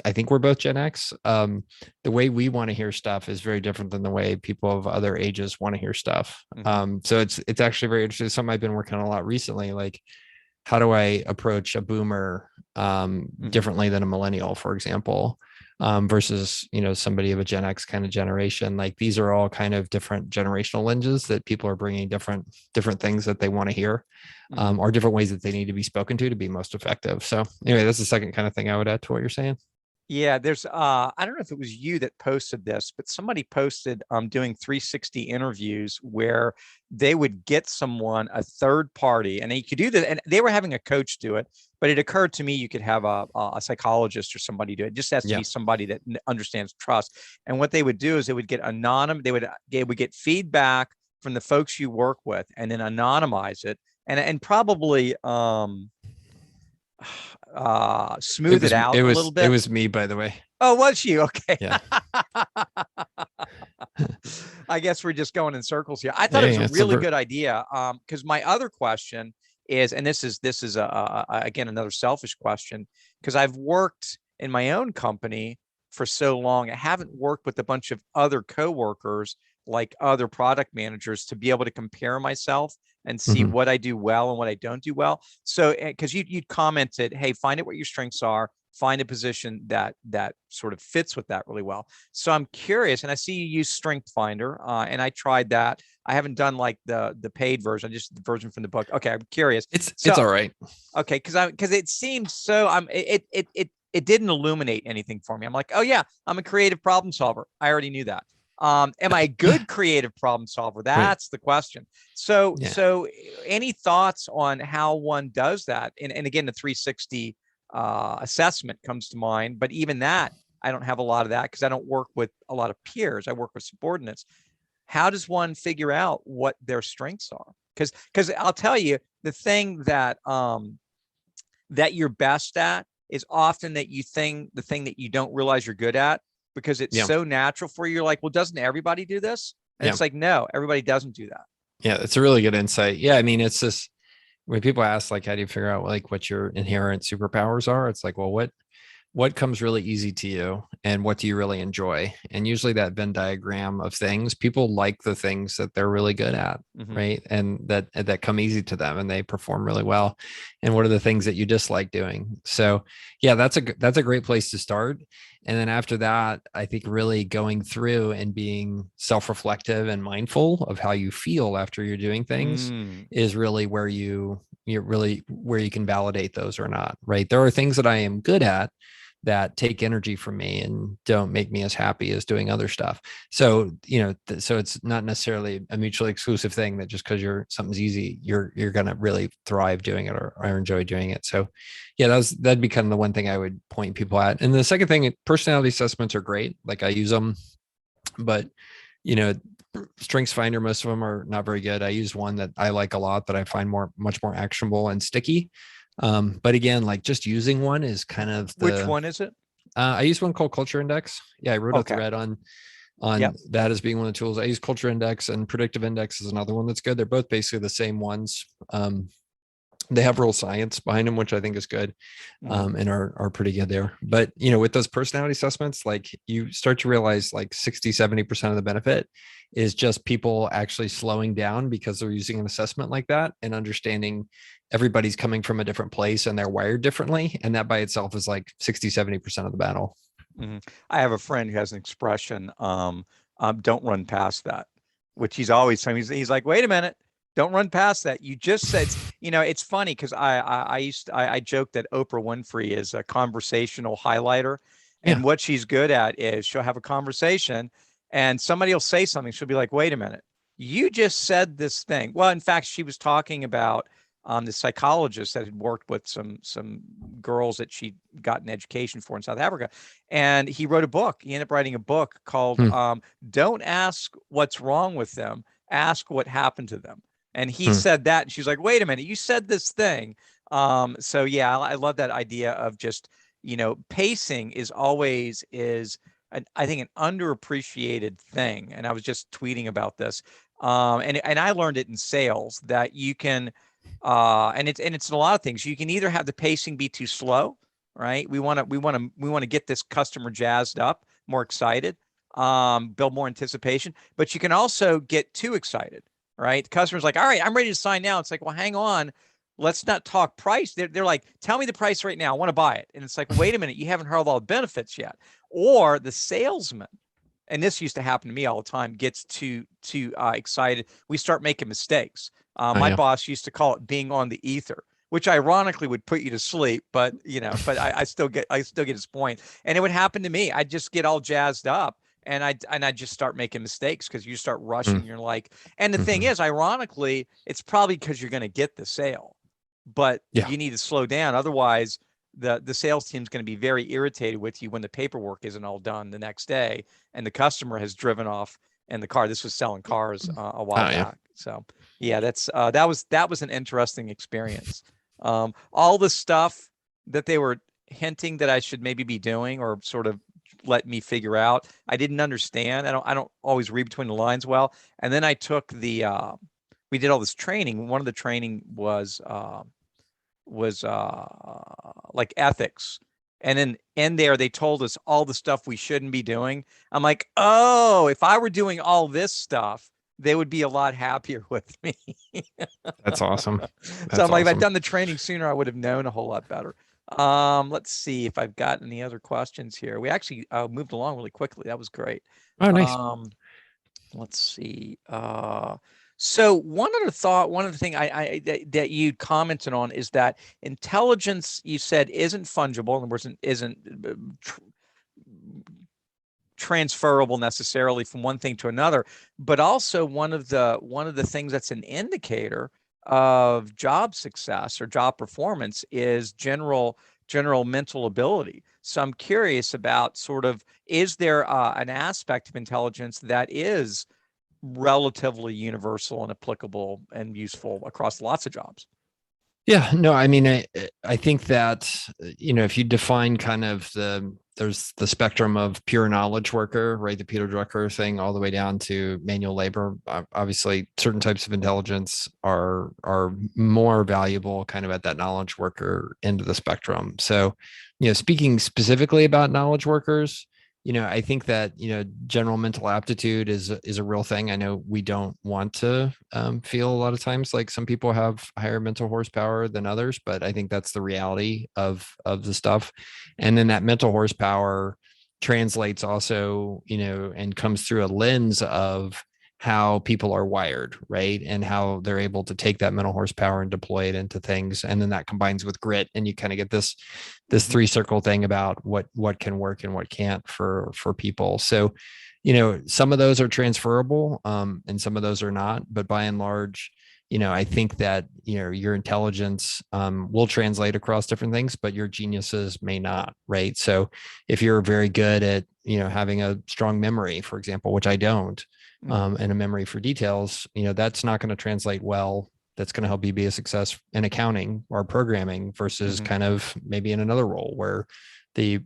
I think we're both Gen X. The way we want to hear stuff is very different than the way people of other ages want to hear stuff. So it's actually very interesting. Something I've been working on a lot recently, like how do I approach a boomer differently than a millennial, for example, versus, you know, somebody of a Gen X kind of generation. Like these are all kind of different generational lenses that people are bringing different things that they want to hear, or different ways that they need to be spoken to be most effective. So anyway, that's the second kind of thing I would add to what you're saying. Yeah, there's I don't know if it was you that posted this, but somebody posted doing 360 interviews where they would get someone, a third party, and they could do that, and they were having a coach do it, but it occurred to me you could have a psychologist or somebody do it. It just has to Yeah. be somebody that understands trust. And what they would do is they would get they would get feedback from the folks you work with and then anonymize it and probably smooth it out a little It bit. was me, by the way. Oh, was you? Okay. Yeah. I guess we're just going in circles here. I thought it was a really good idea. Because my other question is, and this is again another selfish question, because I've worked in my own company for so long. I haven't worked with a bunch of other coworkers, like other product managers, to be able to compare myself and see what I do well and what I don't do well. So, because you'd commented, hey, find out what your strengths are, find a position that sort of fits with that really well. So I'm curious, and I see you use Strength Finder, and I tried that. I haven't done like the paid version, just the version from the book. Okay, I'm curious. It's all right. Okay, because it seems so. It didn't illuminate anything for me. I'm like, oh yeah, I'm a creative problem solver. I already knew that. Am I a good creative problem solver? That's the question. So any thoughts on how one does that? And again, the 360 assessment comes to mind, but even that, I don't have a lot of that because I don't work with a lot of peers. I work with subordinates. How does one figure out what their strengths are? Because I'll tell you, the thing that you're best at is often the thing that you don't realize you're good at, because it's so natural for you. You're like, well, doesn't everybody do this? And it's like, no, everybody doesn't do that. Yeah, it's a really good insight. Yeah, I mean, it's just when people ask, like, how do you figure out like what your inherent superpowers are? It's like, well, what comes really easy to you and what do you really enjoy? And usually that Venn diagram of things, people like the things that they're really good at, right? And that come easy to them and they perform really well. And what are the things that you dislike doing? So yeah, that's a great place to start. And then after that, I think really going through and being self-reflective and mindful of how you feel after you're doing things is really where you're really where you can validate those or not, right? There are things that I am good at that take energy from me and don't make me as happy as doing other stuff. So, you know, so it's not necessarily a mutually exclusive thing that just because something's easy, you're going to really thrive doing it or enjoy doing it. So yeah, that'd be kind of the one thing I would point people at. And the second thing, personality assessments are great. Like I use them, but you know, Strengths Finder, most of them are not very good. I use one that I like a lot that I find much more actionable and sticky. But again, like just using one is kind of which one is it? I use one called Culture Index. Yeah, I wrote a thread on that as being one of the tools. I use Culture Index, and Predictive Index is another one that's good. They're both basically the same ones. They have real science behind them, which I think is good, and are pretty good there. But, you know, with those personality assessments, like you start to realize like 60-70% of the benefit is just people actually slowing down because they're using an assessment like that and understanding everybody's coming from a different place and they're wired differently. And that by itself is like 60-70% of the battle. I have a friend who has an expression, don't run past that, which he's always saying. He's like, wait a minute. Don't run past that. You just said, you know, it's funny because I joke that Oprah Winfrey is a conversational highlighter. And what she's good at is she'll have a conversation and somebody will say something. She'll be like, wait a minute, you just said this thing. Well, in fact, she was talking about the psychologist that had worked with some girls that she'd gotten education for in South Africa. And he wrote a book. He ended up writing a book called Don't Ask What's Wrong with Them, Ask What Happened to Them. And he said that, and she's like, wait a minute, you said this thing. So yeah, I love that idea of just, you know, pacing is always I think an underappreciated thing. And I was just tweeting about this. And I learned it in sales that you can, and it's a lot of things. You can either have the pacing be too slow right? We want to get this customer jazzed up, more excited, build more anticipation, but you can also get too excited, right? The customer's like, all right, I'm ready to sign now. It's like, well, hang on. Let's not talk price. They're like, tell me the price right now. I want to buy it. And it's like, wait a minute, you haven't heard all the benefits yet. Or the salesman, and this used to happen to me all the time, gets too excited. We start making mistakes. Oh, My yeah. boss used to call it being on the ether, which ironically would put you to sleep, but but I still get his point. And it would happen to me. I'd just get all jazzed up and I just start making mistakes because you start rushing. Mm, You're like, and the thing mhm. is, ironically, it's probably because you're going to get the sale, but Yeah. you need to slow down. Otherwise, the sales team's going to be very irritated with you when the paperwork isn't all done the next day and the customer has driven off in the car. This was selling cars a while Oh, yeah. back. So yeah, that was an interesting experience. All the stuff that they were hinting that I should maybe be doing or sort of let me figure out, I didn't understand. I don't always read between the lines well. And then I took we did all this training. One of the training was like ethics. And then in there, they told us all the stuff we shouldn't be doing. I'm like, oh, if I were doing all this stuff, they would be a lot happier with me. That's awesome. So That's I'm like, if I'd awesome. done the training sooner, I would have known a whole lot better. Let's see if I've got any other questions here. We actually moved along really quickly. That was great. Oh, nice. Um, let's see. So one other thought, one other thing that you commented on is that intelligence, you said, isn't fungible. In other words, isn't transferable necessarily from one thing to another, but also one of the things that's an indicator of job success or job performance is general mental ability. So I'm curious about sort of, is there an aspect of intelligence that is relatively universal and applicable and useful across lots of jobs? Yeah, no, I mean, I think that, if you define kind of there's the spectrum of pure knowledge worker, right? The Peter Drucker thing all the way down to manual labor. Obviously, certain types of intelligence are more valuable kind of at that knowledge worker end of the spectrum. So, speaking specifically about knowledge workers, I think that, general mental aptitude is a real thing. I know we don't want to feel a lot of times like some people have higher mental horsepower than others, but I think that's the reality of the stuff. And then that mental horsepower translates also, and comes through a lens of how people are wired, right? And how they're able to take that mental horsepower and deploy it into things. And then that combines with grit, and you kind of get this Mhm. three circle thing about what can work and what can't for people. So, some of those are transferable, and some of those are not. But by and large, I think that your intelligence will translate across different things, but your geniuses may not, right? So if you're very good at having a strong memory, for example, which I don't, Mhm. and a memory for details, that's not going to translate well. That's going to help you be a success in accounting or programming versus Mhm. kind of maybe in another role where the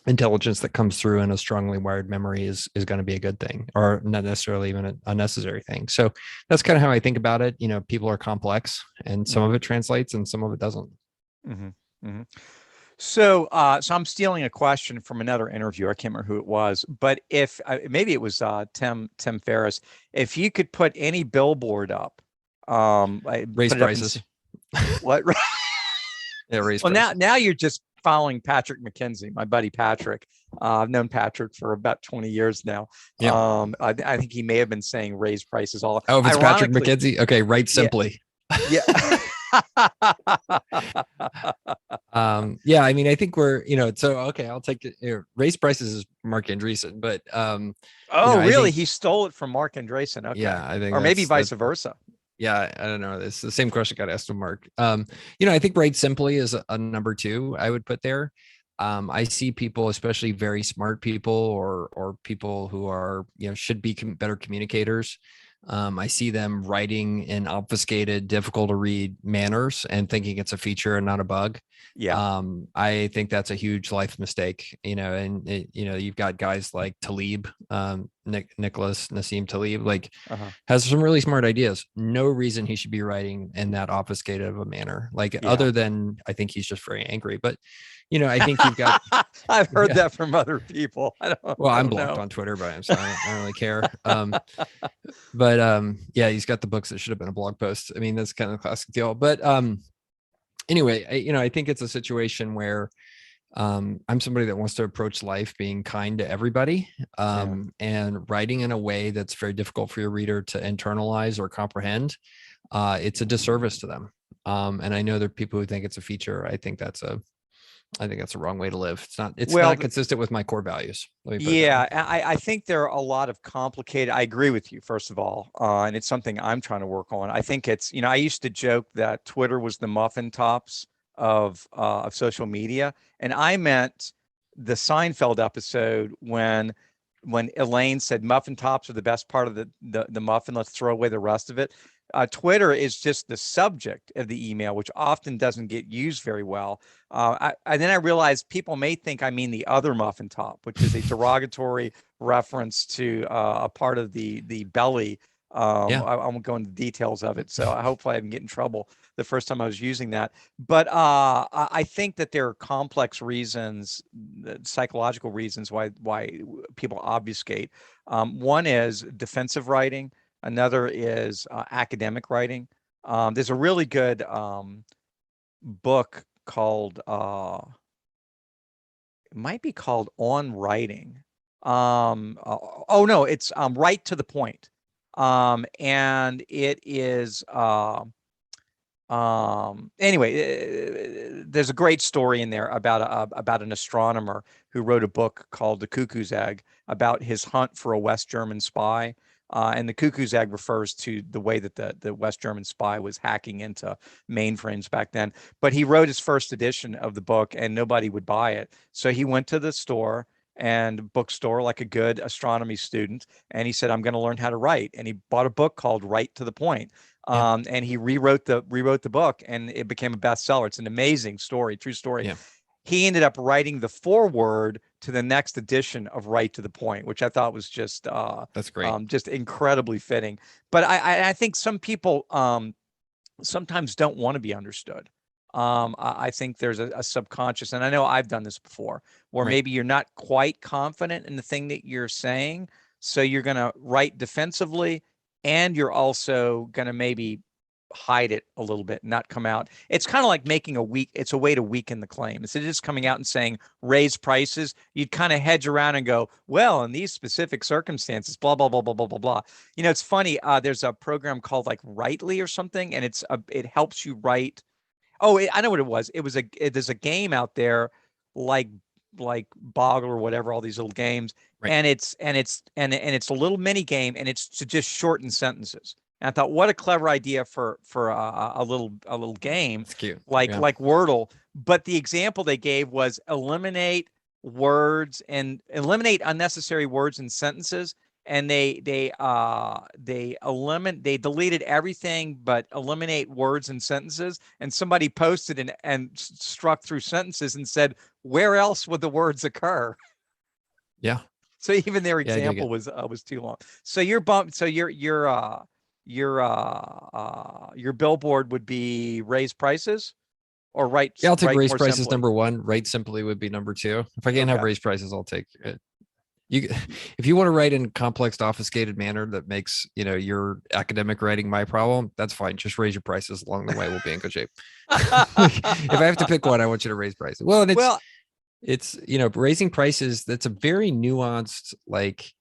intelligence that comes through in a strongly wired memory is going to be a good thing, or not necessarily even a necessary thing. So that's kind of how I think about it. People are complex, and some of Mhm. it translates and some of it doesn't. Mhm. Mhm. So I'm stealing a question from another interviewer. I can't remember who it was, but if maybe it was Tim Ferriss. If you could put any billboard up, Raise put it up and prices. see what. Yeah, raise Well, now prices. now you're just following Patrick McKenzie, my buddy Patrick. I've known Patrick for about 20 years now. Yeah. I think he may have been saying raise prices all. Oh, if it's Patrick Ironically, McKenzie, okay, write yeah, simply. yeah. Yeah, I mean, I think we're, so okay, I'll take it. Raise prices is Mark Andreessen, but Oh, I really? think, He stole it from Mark Andreessen. Okay. yeah, I think Or maybe that's vice versa. yeah, I don't know. It's the same question got asked to Mark. I think write simply is a number two I would put there. I see people, especially very smart people or people who are, should be better communicators. I see them writing in obfuscated, difficult to read manners and thinking it's a feature and not a bug. Yeah. I think that's a huge life mistake, and you've got guys like Talib, Nicholas Nassim Taleb, like Uh-huh. has some really smart ideas. No reason he should be writing in that obfuscated of a manner, like Yeah. other than I think he's just very angry. But I think you've got I've heard yeah. that from other people. Well, I I'm don't blocked know. on Twitter, but so I don't really care. But yeah, he's got the books that should have been a blog post. I mean, that's kind of a classic deal. But anyway, I think it's a situation where I'm somebody that wants to approach life being kind to everybody, Yeah. and writing in a way that's very difficult for your reader to internalize or comprehend. It's a disservice to them. And I know there are people who think it's a feature. I think that's a wrong way to live. It's Well, not consistent with my core values. Let me put it that way. yeah, I think there are a lot of complicated. I agree with you, first of all, and it's something I'm trying to work on. I think it's, I used to joke that Twitter was the muffin tops of social media, and I meant the Seinfeld episode when Elaine said muffin tops are the best part of the muffin. Let's throw away the rest of it. Twitter is just the subject of the email, which often doesn't get used very well. And then I realized people may think I mean the other muffin top, which is a derogatory reference to a part of the belly. Yeah. I won't go into details of it, so hopefully I didn't get in trouble the first time I was using that. But I think that there are complex reasons, psychological reasons why people obfuscate. One is defensive writing. Another is academic writing. There's a really good book called it might be called On Writing. Oh no, it's Right to the Point. And it is anyway, there's a great story in there about an astronomer who wrote a book called The Cuckoo's Egg about his hunt for a West German spy. And the cuckoo's egg refers to the way that the West German spy was hacking into mainframes back then. But he wrote his first edition of the book and nobody would buy it. So he went to the store and bookstore like a good astronomy student. And he said, I'm going to learn how to write. And he bought a book called Right to the Point. Yeah. And he rewrote the book and it became a bestseller. It's an amazing story, true story. Yeah. He ended up writing the foreword to the next edition of Right to the Point, which I thought was That's great. just incredibly fitting. But I think some people sometimes don't want to be understood. I think there's a subconscious, and I know I've done this before, where Right. maybe you're not quite confident in the thing that you're saying, so you're going to write defensively, and you're also going to maybe hide it a little bit, not come out. It's kind of like making it's a way to weaken the claim. Instead of just coming out and saying raise prices, you'd kind of hedge around and go, well, in these specific circumstances, blah, blah, blah, blah, blah, blah, blah. It's funny. There's a program called like Writely or something, and it helps you write. Oh, I know what it was. There's a game out there like Boggle or whatever, all these little games, Right. and it's a little mini game, and it's to just shorten sentences. And I thought, what a clever idea for a little game That's cute. like Yeah. Wordle. But the example they gave was eliminate words and eliminate unnecessary words and sentences. And they deleted everything but eliminate words and sentences. And somebody posted and struck through sentences and said, where else would the words occur? Yeah. So even their Yeah. I dig example it. was too long. So your bump. So your billboard would be raise prices or Yeah. I'll take write raise more prices simply. number one. Write simply would be number two. If I can't have Okay. raise prices, I'll take it. If you want to write in a complex, obfuscated manner that makes your academic writing my problem, that's fine. Just raise your prices along the way. We'll be in good shape. If I have to pick one, I want you to raise prices. Well, and Well, it's raising prices. That's a very nuanced, like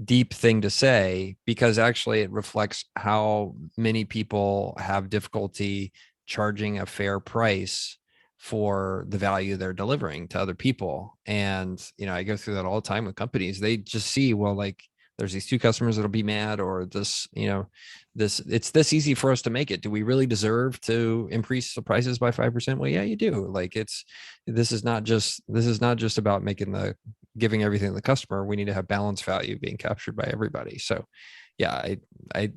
deep thing to say, because actually it reflects how many people have difficulty charging a fair price for the value they're delivering to other people. And I go through that all the time with companies. They just see, well, like there's these two customers that'll be mad, or this it's this easy for us to make it. Do we really deserve to increase the prices by 5%? Well, yeah, you do. Like this is not just about giving everything to the customer. We need to have balance value being captured by everybody. So yeah, I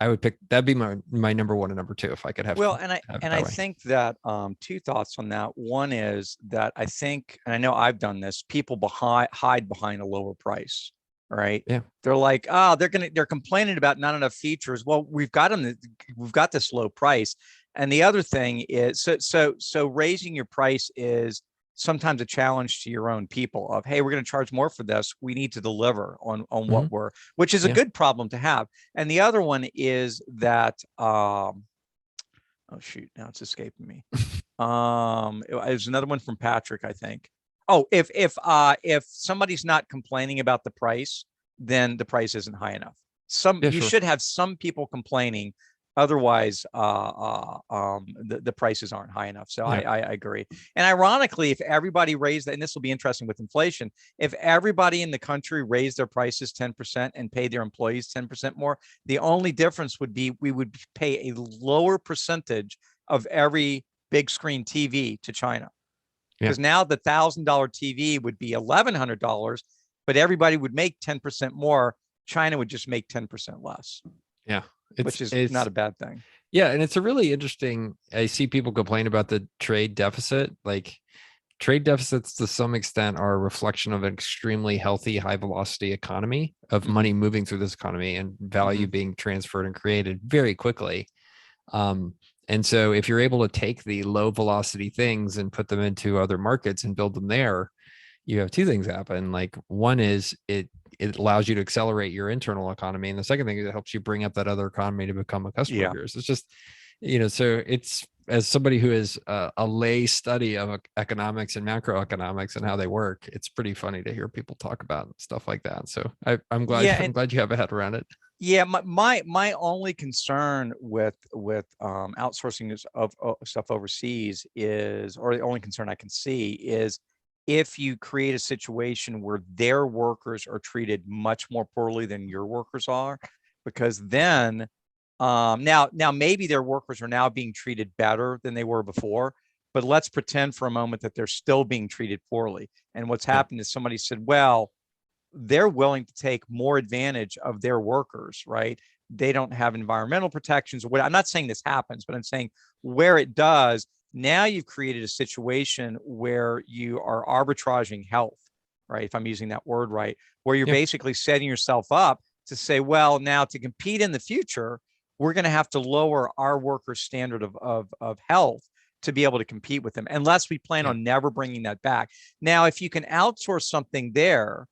would pick, that'd be my number one and number two if I could have. well, have and that I way. think that two thoughts on that. One is that I think, and I know I've done this, people hide behind a lower price. right? Yeah. They're like, oh, they're complaining about not enough features. Well, we've got this low price. And the other thing is, so raising your price is sometimes a challenge to your own people of, hey, we're going to charge more for this. We need to deliver on what which is a good problem to have. And the other one is that, oh shoot, now it's escaping me. It was another one from Patrick, I think. Oh, if somebody's not complaining about the price, then the price isn't high enough. You should have some people complaining. Otherwise, the prices aren't high enough. So I agree. And ironically, if everybody raised that, and this will be interesting with inflation, if everybody in the country raised their prices 10% and paid their employees 10% more, the only difference would be we would pay a lower percentage of every big screen TV to China. Because now the $1,000 TV would be $1,100, but everybody would make 10% more. China would just make 10% less. Yeah. Which is not a bad thing. Yeah. And it's a really interesting, I see people complain about the trade deficit. Like trade deficits to some extent are a reflection of an extremely healthy, high velocity economy of money moving through this economy and value being transferred and created very quickly. And so if you're able to take the low velocity things and put them into other markets and build them there, you have two things happen. Like one is it allows you to accelerate your internal economy. And the second thing is it helps you bring up that other economy to become a customer of yours. It's just, so it's, as somebody who is a lay study of economics and macroeconomics and how they work, it's pretty funny to hear people talk about stuff like that. So I'm glad you have a head around it. Yeah, my only concern with outsourcing of stuff overseas is, or the only concern I can see is, if you create a situation where their workers are treated much more poorly than your workers are, because then now maybe their workers are now being treated better than they were before, but let's pretend for a moment that they're still being treated poorly. And what's happened is somebody said, well, they're willing to take more advantage of their workers, right? They don't have environmental protections or what. I'm not saying this happens, but I'm saying where it does, now you've created a situation where you are arbitraging health, right? If I'm using that word right, where you're basically setting yourself up to say, well, now to compete in the future, we're going to have to lower our workers' standard of health to be able to compete with them, unless we plan on never bringing that back. Now, if you can outsource something there,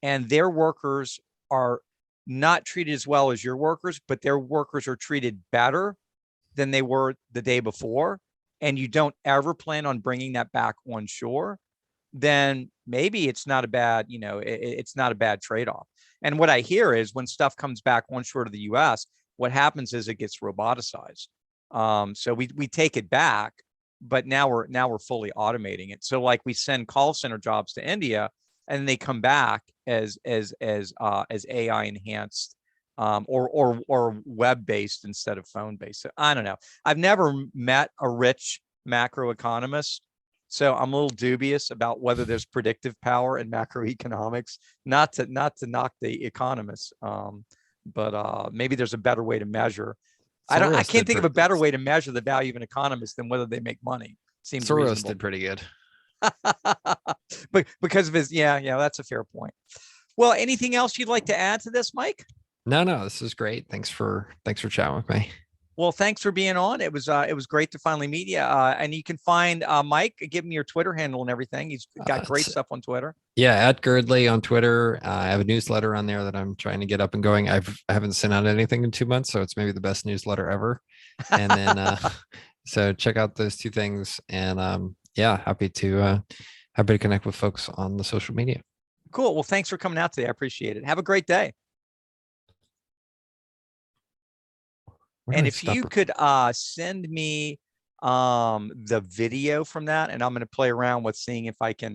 and their workers are not treated as well as your workers, but their workers are treated better than they were the day before, and you don't ever plan on bringing that back on shore, then maybe it's not a bad, it's not a bad trade-off. And what I hear is when stuff comes back on shore to the US, what happens is it gets roboticized. So we take it back, but now we're fully automating it. So like we send call center jobs to India, and they come back as AI enhanced, or web based instead of phone based. So I don't know. I've never met a rich macroeconomist, so I'm a little dubious about whether there's predictive power in macroeconomics. Not to knock the economists, but maybe there's a better way to measure. I can't think of a better way to measure the value of an economist than whether they make money. Seems Soros reasonable. did pretty good. But because of his, that's a fair point. Well, anything else you'd like to add to this, Mike? No, this is great. Thanks for chatting with me. Well, thanks for being on. It was great to finally meet you. And you can find Mike. Give me your Twitter handle and everything. He's got great stuff on Twitter. Yeah, @Gridley on Twitter. I have a newsletter on there that I'm trying to get up and going. I haven't sent out anything in 2 months, so it's maybe the best newsletter ever. And then so check out those two things. And happy to connect with folks on the social media. Cool. Well, thanks for coming out today. I appreciate it. Have a great day. And if you could send me the video from that, and I'm going to play around with seeing if I can